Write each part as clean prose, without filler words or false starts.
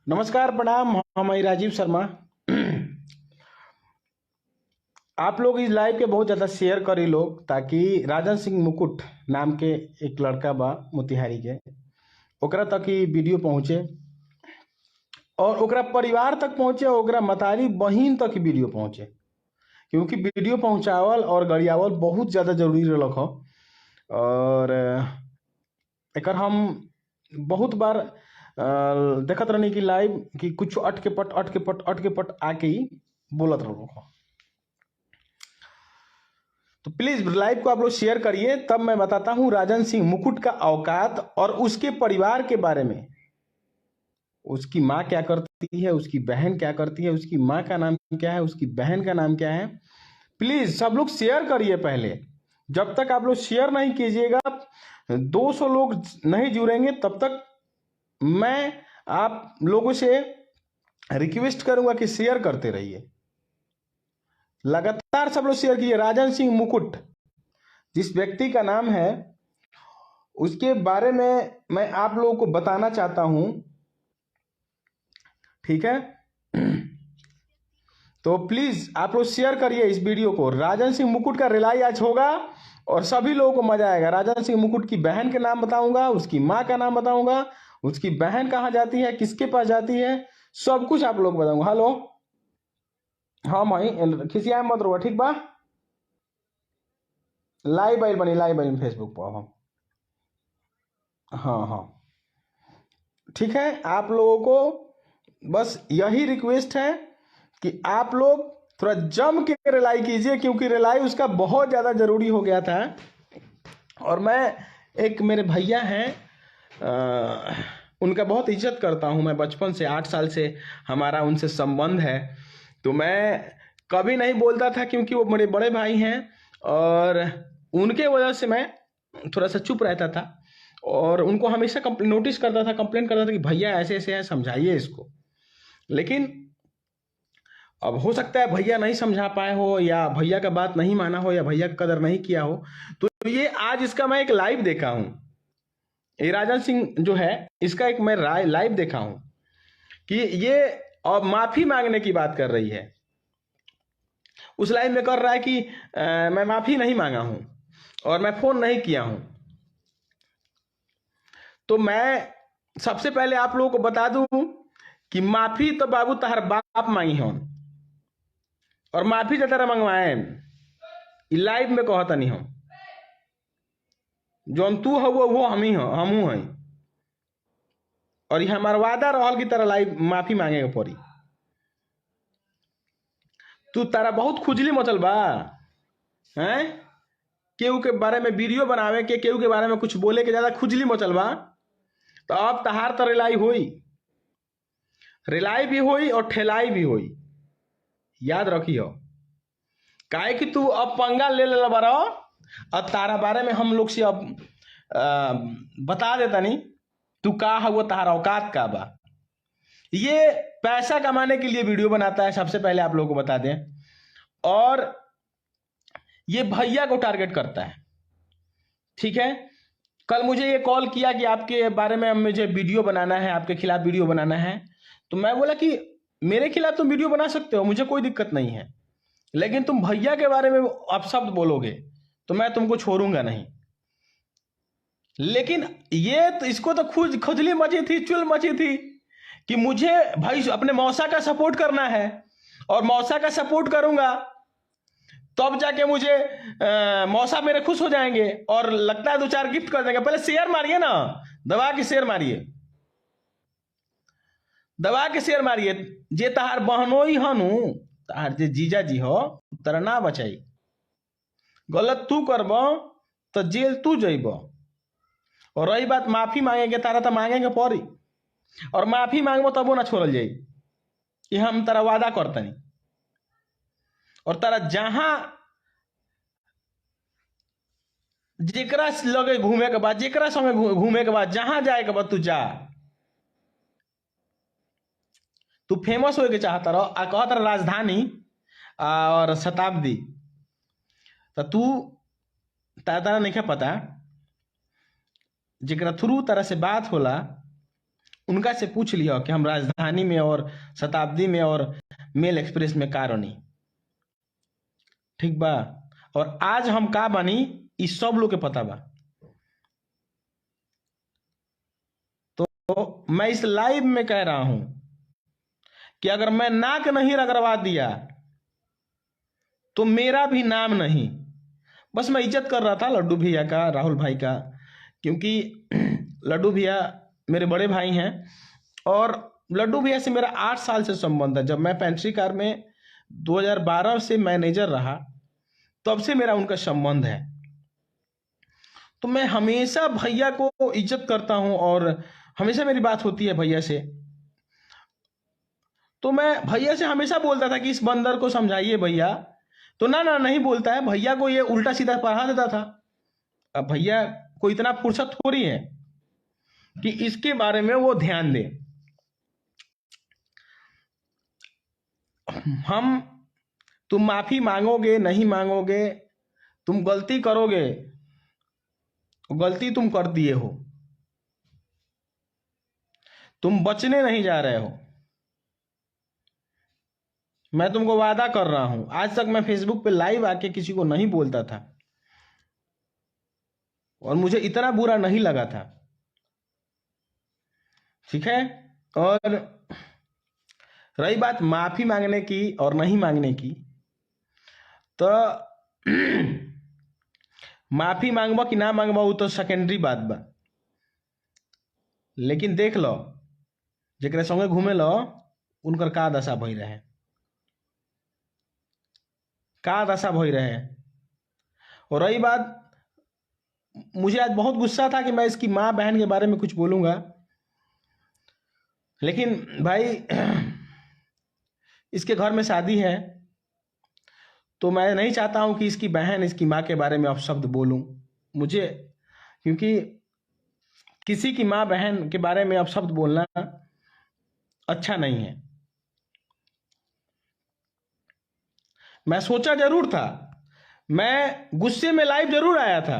नमस्कार, प्रणाम। हम राजीव शर्मा। आप लोग इस लाइव के बहुत ज़्यादा शेयर करी लोग, ताकि राजन सिंह मुकुट नाम के एक लड़का बा मोतिहारी के, ओकरा तक ही वीडियो पहुँचे और ओकरा परिवार तक पहुँचे, ओकरा मतारी बहिन तक ही वीडियो पहुँचे। क्योंकि वीडियो पहुँचावल और गरियावल बहुत ज़्यादा जरूरी रहलक ह। और एकर हम बहुत बार देखत रहनी कि लाइव कि कुछ अटके पट आके ही बोलत रहो। तो प्लीज लाइव को आप लोग शेयर करिए, तब मैं बताता हूं राजन सिंह मुकुट का औकात और उसके परिवार के बारे में। उसकी माँ क्या करती है, उसकी बहन क्या करती है, उसकी माँ का नाम क्या है, उसकी बहन का नाम क्या है। प्लीज सब लोग शेयर करिए। पहले जब तक आप लोग शेयर नहीं कीजिएगा, 200 लोग नहीं जुड़ेंगे, तब तक मैं आप लोगों से रिक्वेस्ट करूंगा कि शेयर करते रहिए। लगातार सब लोग शेयर कीजिए। राजन सिंह मुकुट जिस व्यक्ति का नाम है, उसके बारे में मैं आप लोगों को बताना चाहता हूं। ठीक है, तो प्लीज आप लोग शेयर करिए इस वीडियो को। राजन सिंह मुकुट का रिलाई आज होगा और सभी लोगों को मजा आएगा। राजन सिंह मुकुट की बहन के नाम बताऊंगा, उसकी माँ का नाम बताऊंगा, उसकी बहन कहाँ जाती है, किसके पास जाती है, सब कुछ आप लोग बताऊंगा। हेलो, हाँ माई खिसिया मत रहो, ठीक बा। लाइव बनी फेसबुक पर हम। हाँ हाँ, ठीक है। आप लोगों को बस यही रिक्वेस्ट है कि आप लोग थोड़ा जम के रिलाई कीजिए, क्योंकि रिलाई उसका बहुत ज़्यादा ज़रूरी हो गया था। और मैं एक मेरे भैया हैं, उनका बहुत इज्जत करता हूं। मैं बचपन से 8 साल से हमारा उनसे संबंध है। तो मैं कभी नहीं बोलता था, क्योंकि वो मेरे बड़े भाई हैं और उनके वजह से मैं थोड़ा सा चुप रहता था और उनको हमेशा नोटिस करता था, कंप्लेन करता था कि भैया ऐसे ऐसे है, समझाइए इसको। लेकिन अब हो सकता है भैया नहीं समझा पाए हो, या भैया का बात नहीं माना हो, या भैया का कदर नहीं किया हो। तो ये आज इसका मैं एक लाइव देखा हूं। ये राजन सिंह जो है, इसका एक मैं लाइव देखा हूं कि ये अब माफी मांगने की बात कर रही है। उस लाइव में कर रहा है कि मैं माफी नहीं मांगा हूं और मैं फोन नहीं किया हूं। तो मैं सबसे पहले आप लोगों को बता दूं कि माफी तो बाबू तहर बाप मांगी हो, और माफी जो तेरा मंगवाए लाइव में कहता नहीं हम। जौन तू हो वो हम ही हो, हमू हैं। और ये हमारा वादा रहल की तरह लाइव माफी मांगे के पड़ी। तू तारा बहुत खुजली मचल बा हैं, केहू के बारे में वीडियो बनावे के, केहू के बारे में कुछ बोले के, ज्यादा खुजली मचल बा। तो अब तहार तो रिलाई हुई, रिलाई भी हुई और ठेलाई भी हुई। याद रखियो, काहे कि तू अब पंगा ले ले बारो। अब तारा बारे में हम लोग से अब बता देता नहीं तू का है, वो तारा औकात का बा। ये पैसा कमाने के लिए वीडियो बनाता है, सबसे पहले आप लोगों को बता दें। और ये भैया को टारगेट करता है। ठीक है, कल मुझे ये कॉल किया कि आपके बारे में मुझे वीडियो बनाना है, आपके खिलाफ वीडियो बनाना है। तो मैं बोला कि मेरे खिलाफ तुम वीडियो बना सकते हो, मुझे कोई दिक्कत नहीं है, लेकिन तुम भैया के बारे में अपशब्द बोलोगे तो मैं तुमको छोड़ूंगा नहीं। लेकिन ये तो इसको तो खुजली मची थी, चुल मची थी कि मुझे भाई अपने मौसा का सपोर्ट करना है, और मौसा का सपोर्ट करूंगा तब जाके मुझे मौसा मेरे खुश हो जाएंगे और लगता है 2-4 गिफ्ट कर देंगे। पहले शेयर मारिए ना, दबा के शेयर मारिए, दबा के शेयर मारिए। जे तहार बहनोई हनु, तहार जे जीजा जी हो, तरह ना बचाई। गलत तू करब तो जेल तू जइब। और रही बात माफी मांगेंगे, तारा तो मांगेंगे पड़ी, और माफी मांगबो तबो ना छोड़ल जाई। कि हम तारा वादा करतनी, और तारा जहां जेकरा लगे घूमे के बाद, जेकरा संगे घूमे के बाद, जहां जाए के बाद तू जा। तू फेमस होए के चाहता रहो आ कहता रह राजधानी और शताब्दी, तो तू तारा नहीं पता जेकरा थ्रू तारा से बात होला उनका से पूछ लिया कि हम राजधानी में और शताब्दी में और मेल एक्सप्रेस में का रनी, ठीक बा। और आज हम का बनी ई सब लोग के पता बा। तो मैं इस लाइव में कह रहा हूं कि अगर मैं नाक नहीं रगड़वा दिया तो मेरा भी नाम नहीं। बस मैं इज्जत कर रहा था लड्डू भैया का, राहुल भाई का, क्योंकि लड्डू भैया मेरे बड़े भाई हैं और लड्डू भैया से मेरा 8 साल से संबंध है। जब मैं पेंट्री कार में 2012 से मैनेजर रहा तब से मेरा उनका संबंध है। तो मैं हमेशा भैया को इज्जत करता हूं और हमेशा मेरी बात होती है भैया से। तो मैं भैया से हमेशा बोलता था कि इस बंदर को समझाइए भैया, तो ना ना नहीं बोलता है, भैया को ये उल्टा सीधा पढ़ा देता था। अब भैया को इतना फुर्सत थोड़ी है कि इसके बारे में वो ध्यान दे। तुम माफी मांगोगे नहीं मांगोगे, तुम गलती करोगे, गलती तुम कर दिए हो, तुम बचने नहीं जा रहे हो। मैं तुमको वादा कर रहा हूं, आज तक मैं फेसबुक पे लाइव आके किसी को नहीं बोलता था और मुझे इतना बुरा नहीं लगा था, ठीक है। और रही बात माफी मांगने की और नहीं मांगने की, तो माफी मांगबा कि ना मांगबा वो तो सेकेंडरी बात बा। लेकिन देख लो जेकरे संगे घूमे लो उनकर का दशा भई रहे, का दशा भई रहे। और रही बात, मुझे आज बहुत गुस्सा था कि मैं इसकी माँ बहन के बारे में कुछ बोलूंगा, लेकिन भाई इसके घर में शादी है तो मैं नहीं चाहता हूं कि इसकी बहन इसकी माँ के बारे में अपशब्द बोलूं मुझे, क्योंकि किसी की माँ बहन के बारे में अपशब्द बोलना अच्छा नहीं है। मैं सोचा जरूर था, मैं गुस्से में लाइव जरूर आया था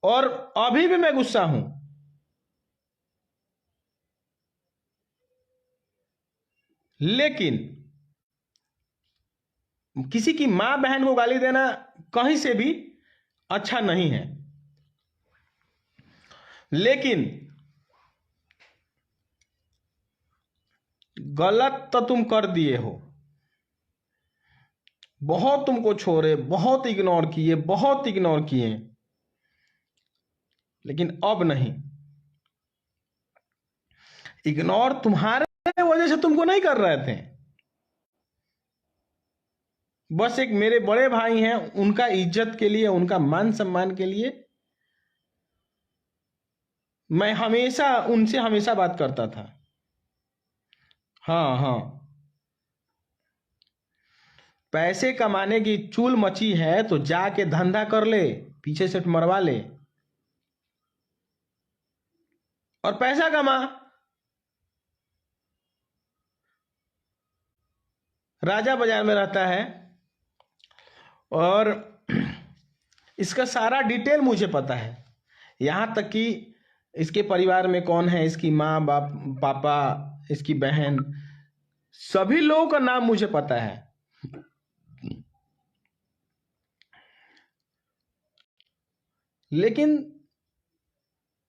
और अभी भी मैं गुस्सा हूं, लेकिन किसी की मां बहन को गाली देना कहीं से भी अच्छा नहीं है। लेकिन गलत तो तुम कर दिए हो, बहुत तुमको छोड़े, बहुत इग्नोर किए, बहुत इग्नोर किए, लेकिन अब नहीं। इग्नोर तुम्हारे वजह से तुमको नहीं कर रहे थे, बस एक मेरे बड़े भाई हैं उनका इज्जत के लिए, उनका मान सम्मान के लिए मैं हमेशा उनसे हमेशा बात करता था। हाँ हाँ, पैसे कमाने की चूल मची है तो जाके धंधा कर ले, पीछे से मरवा ले और पैसा कमा। राजा बाजार में रहता है और इसका सारा डिटेल मुझे पता है, यहाँ तक कि इसके परिवार में कौन है, इसकी माँ बाप पापा, इसकी बहन, सभी लोगों का नाम मुझे पता है। लेकिन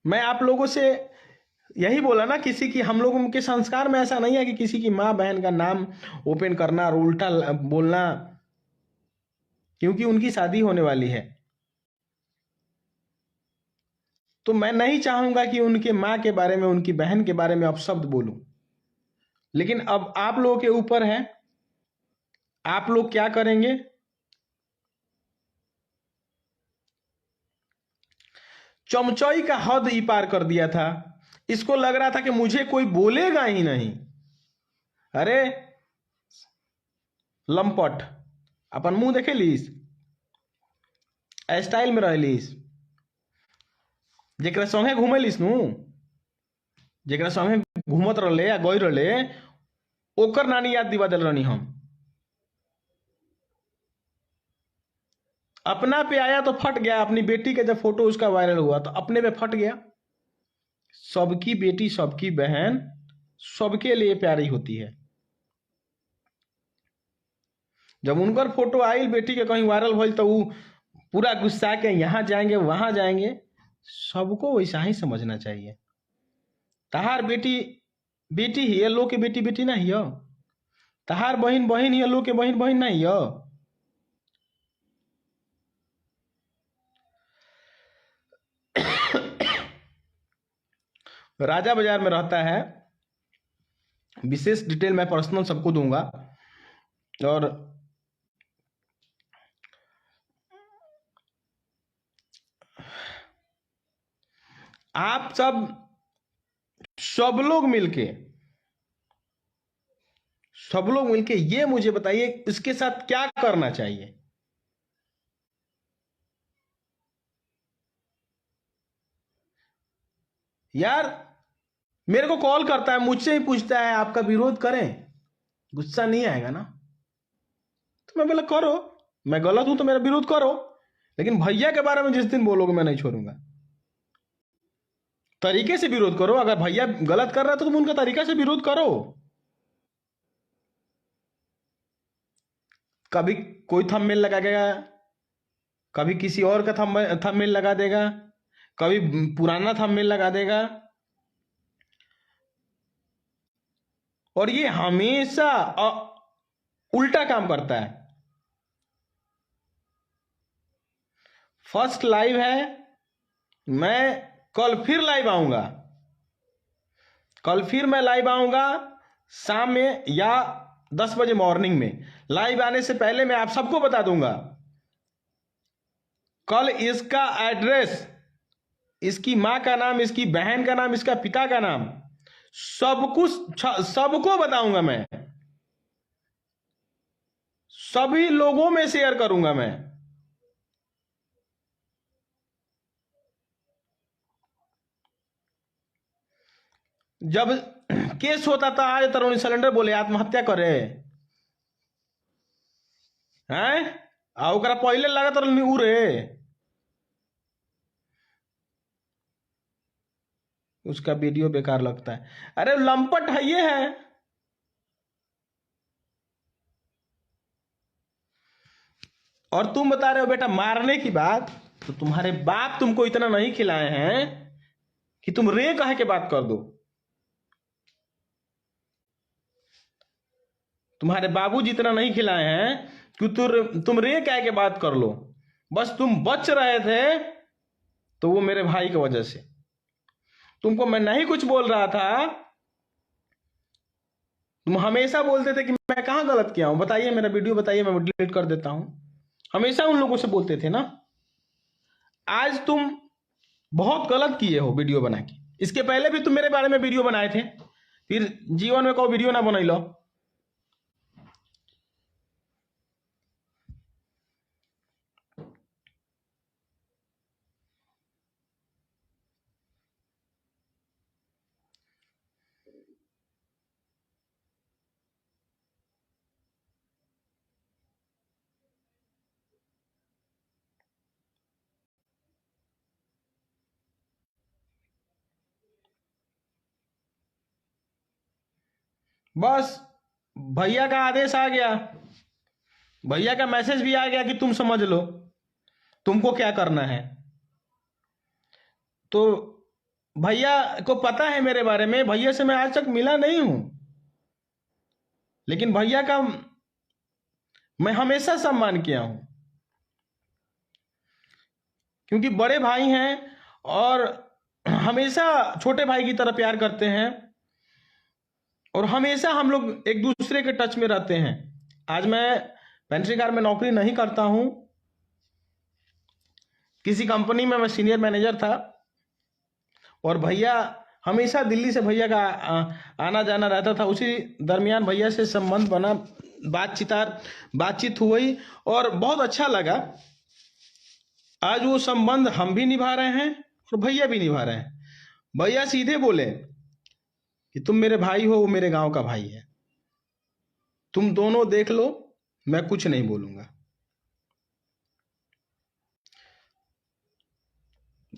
मैं आप लोगों से यही बोला ना, किसी की, हम लोगों के संस्कार में ऐसा नहीं है कि किसी की माँ बहन का नाम ओपन करना और उल्टा बोलना, क्योंकि उनकी शादी होने वाली है। तो मैं नहीं चाहूंगा कि उनके माँ के बारे में, उनकी बहन के बारे में अपशब्द बोलूं। लेकिन अब आप लोगों के ऊपर है, आप लोग क्या करेंगे। चमचोई का हद ही पार कर दिया था, इसको लग रहा था कि मुझे कोई बोलेगा ही नहीं। अरे लंपट, अपन मुंह देखे लीस, स्टाइल में रहलीस, जेकरा संगे घूमे लीस नु, जेकरा संगे घूमत रहे या गई रहे, ओकर नानी याद दिवा दिल रहनी हम। अपना पे आया तो फट गया, अपनी बेटी का जब फोटो उसका वायरल हुआ तो अपने पे फट गया। सबकी बेटी, सबकी बहन, सबके लिए प्यारी होती है। जब उनकर फोटो आई बेटी के कहीं वायरल भइल तो वो पूरा गुस्सा के यहाँ जाएंगे वहां जाएंगे। सबको वैसा ही समझना चाहिए। तहार बेटी बेटी ही, लोग के बेटी बेटी ना हियो। तहार बहन बहन ही, लोग के बहन बहन ना हियो। राजा बाजार में रहता है, विशेष डिटेल मैं पर्सनल सबको दूंगा। और आप सब लोग मिलके ये मुझे बताइए इसके साथ क्या करना चाहिए। यार मेरे को कॉल करता है, मुझसे ही पूछता है आपका विरोध करें, गुस्सा नहीं आएगा ना? तो मैं बोला करो, मैं गलत हूं तो मेरा विरोध करो, लेकिन भैया के बारे में जिस दिन बोलोगे मैं नहीं छोड़ूंगा। तरीके से विरोध करो। अगर भैया गलत कर रहा है तो तुम उनका तरीका से विरोध करो। कभी कोई थंबनेल लगा देगा, कभी किसी और का थंबनेल लगा देगा, कभी पुराना थंबनेल लगा देगा। और ये हमेशा उल्टा काम करता है। फर्स्ट लाइव है, मैं कल फिर लाइव आऊंगा। कल फिर मैं लाइव आऊंगा शाम में या 10 बजे मॉर्निंग में। लाइव आने से पहले मैं आप सबको बता दूंगा कल इसका एड्रेस, इसकी मां का नाम, इसकी बहन का नाम, इसका पिता का नाम, सब कुछ सबको बताऊंगा मैं। सभी लोगों में शेयर करूंगा मैं। जब केस होता था आज तरुणी सिलेंडर बोले आत्महत्या करे हैं, आ ओकरा पहले लगा तरुणी उरे, उसका वीडियो बेकार लगता है। अरे लंपट है ये है। और तुम बता रहे हो बेटा मारने की बात, तो तुम्हारे बाप तुमको इतना नहीं खिलाए हैं कि तुम रे कहे के बात कर दो। तुम्हारे बाबू जितना नहीं खिलाए हैं कि तुम रे कह के बात कर लो। बस तुम बच रहे थे तो वो मेरे भाई की वजह से। तुमको मैं नहीं कुछ बोल रहा था, तुम हमेशा बोलते थे कि मैं कहां गलत किया हूं, बताइए मेरा वीडियो बताइए, मैं डिलीट कर देता हूं। हमेशा उन लोगों से बोलते थे ना। आज तुम बहुत गलत किए हो वीडियो बना के। इसके पहले भी तुम मेरे बारे में वीडियो बनाए थे, फिर जीवन में कोई वीडियो ना बनाई लो। बस भैया का आदेश आ गया, भैया का मैसेज भी आ गया कि तुम समझ लो तुमको क्या करना है। तो भैया को पता है मेरे बारे में, भैया से मैं आज तक मिला नहीं हूं, लेकिन भैया का मैं हमेशा सम्मान किया हूं, क्योंकि बड़े भाई हैं और हमेशा छोटे भाई की तरह प्यार करते हैं और हमेशा हम लोग एक दूसरे के टच में रहते हैं। आज मैं पेंट्री कार में नौकरी नहीं करता हूं, किसी कंपनी में मैं सीनियर मैनेजर था और भैया हमेशा दिल्ली से भैया का आना जाना रहता था। उसी दरमियान भैया से संबंध बना, बातचीत हुई और बहुत अच्छा लगा। आज वो संबंध हम भी निभा रहे हैं और भैया भी निभा रहे हैं। भैया सीधे बोले कि तुम मेरे भाई हो, वो मेरे गांव का भाई है, तुम दोनों देख लो, मैं कुछ नहीं बोलूंगा।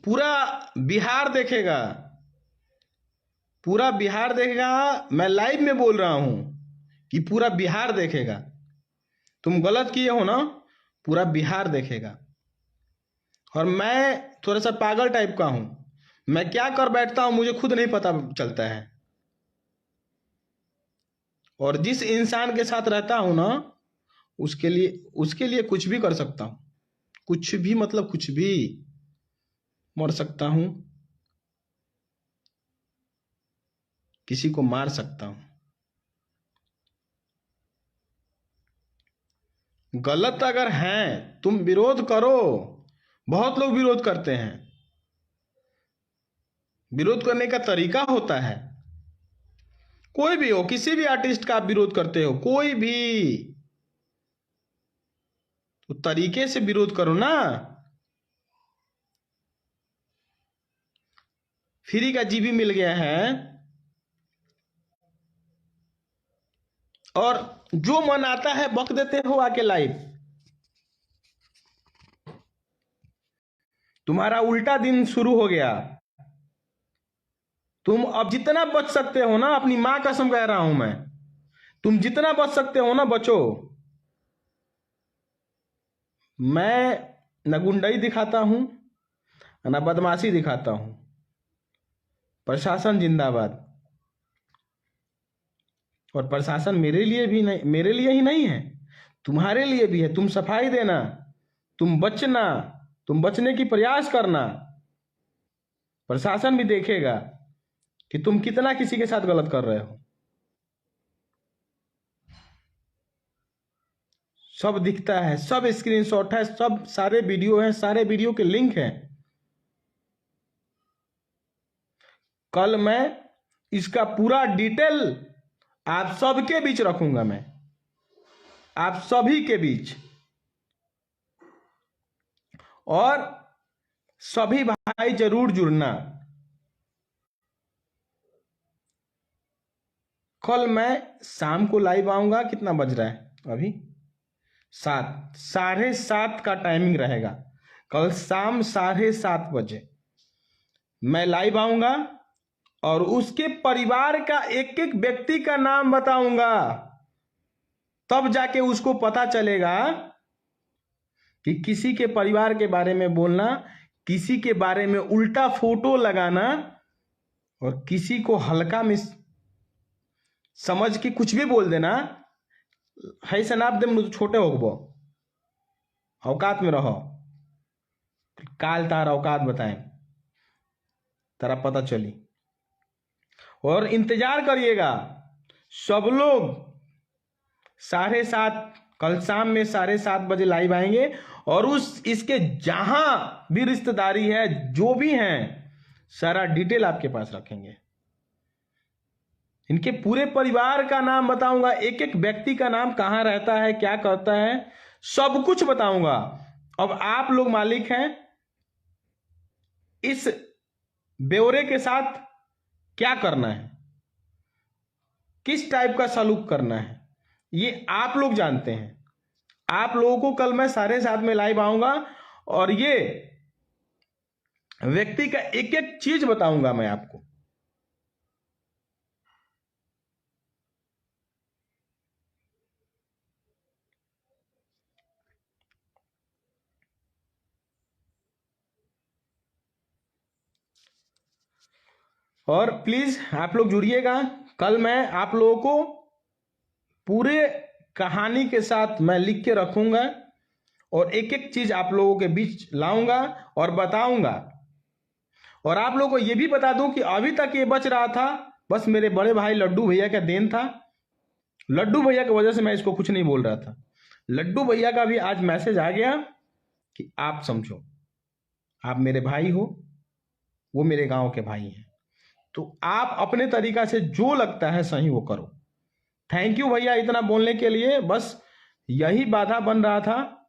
पूरा बिहार देखेगा पूरा बिहार देखेगा। मैं लाइव में बोल रहा हूं कि पूरा बिहार देखेगा। तुम गलत किए हो ना, पूरा बिहार देखेगा। और मैं थोड़ा सा पागल टाइप का हूं, मैं क्या कर बैठता हूं मुझे खुद नहीं पता चलता है। और जिस इंसान के साथ रहता हूं ना, उसके लिए कुछ भी कर सकता हूं। कुछ भी मतलब कुछ भी। मर सकता हूं, किसी को मार सकता हूं। गलत अगर हैं तुम विरोध करो। बहुत लोग विरोध करते हैं। विरोध करने का तरीका होता है। कोई भी हो, किसी भी आर्टिस्ट का आप विरोध करते हो, कोई भी, तो तरीके से विरोध करो ना। फ्री का जीबी मिल गया है और जो मन आता है बक देते हो आके लाइव। तुम्हारा उल्टा दिन शुरू हो गया। तुम अब जितना बच सकते हो ना, अपनी मां कसम कह रहा हूं मैं, तुम जितना बच सकते हो ना बचो। मैं न गुंडई दिखाता हूं न बदमाशी दिखाता हूं। प्रशासन जिंदाबाद। और प्रशासन मेरे लिए भी नहीं, मेरे लिए ही नहीं है, तुम्हारे लिए भी है। तुम सफाई देना, तुम बचना, तुम बचने की प्रयास करना। प्रशासन भी देखेगा कि तुम कितना किसी के साथ गलत कर रहे हो। सब दिखता है, सब स्क्रीनशॉट है, सब सारे वीडियो हैं, सारे वीडियो के लिंक हैं। कल मैं इसका पूरा डिटेल आप सबके बीच रखूंगा। मैं आप सभी के बीच। और सभी भाई जरूर जुड़ना। कल मैं शाम को लाइव आऊंगा। कितना बज रहा है अभी? 7, 7:30 का टाइमिंग रहेगा। कल शाम 7:30 बजे मैं लाइव आऊंगा और उसके परिवार का एक एक व्यक्ति का नाम बताऊंगा। तब जाके उसको पता चलेगा कि किसी के परिवार के बारे में बोलना, किसी के बारे में उल्टा फोटो लगाना और किसी को हल्का में समझ के कुछ भी बोल देना, है से नाप दे तो छोटे होगबो। औकात में रहो। काल तार औकात बताएं, तेरा पता चली। और इंतजार करिएगा सब लोग। 7:30 कल शाम में 7:30 बजे लाइव आएंगे और इसके जहां भी रिश्तेदारी है, जो भी हैं, सारा डिटेल आपके पास रखेंगे। इनके पूरे परिवार का नाम बताऊंगा, एक एक व्यक्ति का नाम, कहां रहता है, क्या करता है, सब कुछ बताऊंगा। अब आप लोग मालिक हैं इस ब्यौरे के साथ क्या करना है, किस टाइप का सलूक करना है, ये आप लोग जानते हैं। आप लोगों को कल मैं 7:30 में लाइव आऊंगा और ये व्यक्ति का एक एक चीज बताऊंगा मैं आपको। और प्लीज आप लोग जुड़िएगा। कल मैं आप लोगों को पूरे कहानी के साथ मैं लिख के रखूंगा और एक एक चीज आप लोगों के बीच लाऊंगा और बताऊंगा। और आप लोगों को यह भी बता दूं कि अभी तक ये बच रहा था, बस मेरे बड़े भाई लड्डू भैया का देन था। लड्डू भैया की वजह से मैं इसको कुछ नहीं बोल रहा था। लड्डू भैया का भी आज मैसेज आ गया कि आप समझो, आप मेरे भाई हो, वो मेरे गांव के भाई हैं, तो आप अपने तरीका से जो लगता है सही वो करो। थैंक यू भैया इतना बोलने के लिए, बस यही बाधा बन रहा था।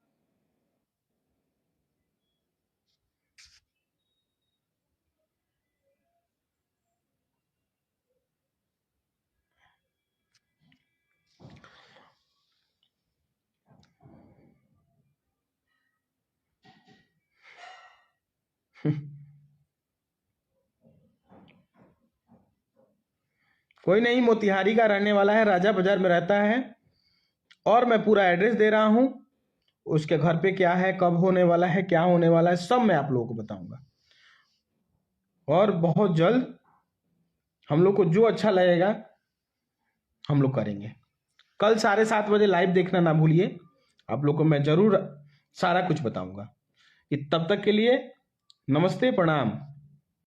कोई नहीं, मोतिहारी का रहने वाला है, राजा बाजार में रहता है, और मैं पूरा एड्रेस दे रहा हूँ। उसके घर पे क्या है, कब होने वाला है, क्या होने वाला है, सब मैं आप लोगों को बताऊंगा। और बहुत जल्द हम लोग को जो अच्छा लगेगा हम लोग करेंगे। कल 7:30 बजे लाइव देखना ना भूलिए, आप लोग को मैं जरूर सारा कुछ बताऊंगा। तब तक के लिए नमस्ते, प्रणाम।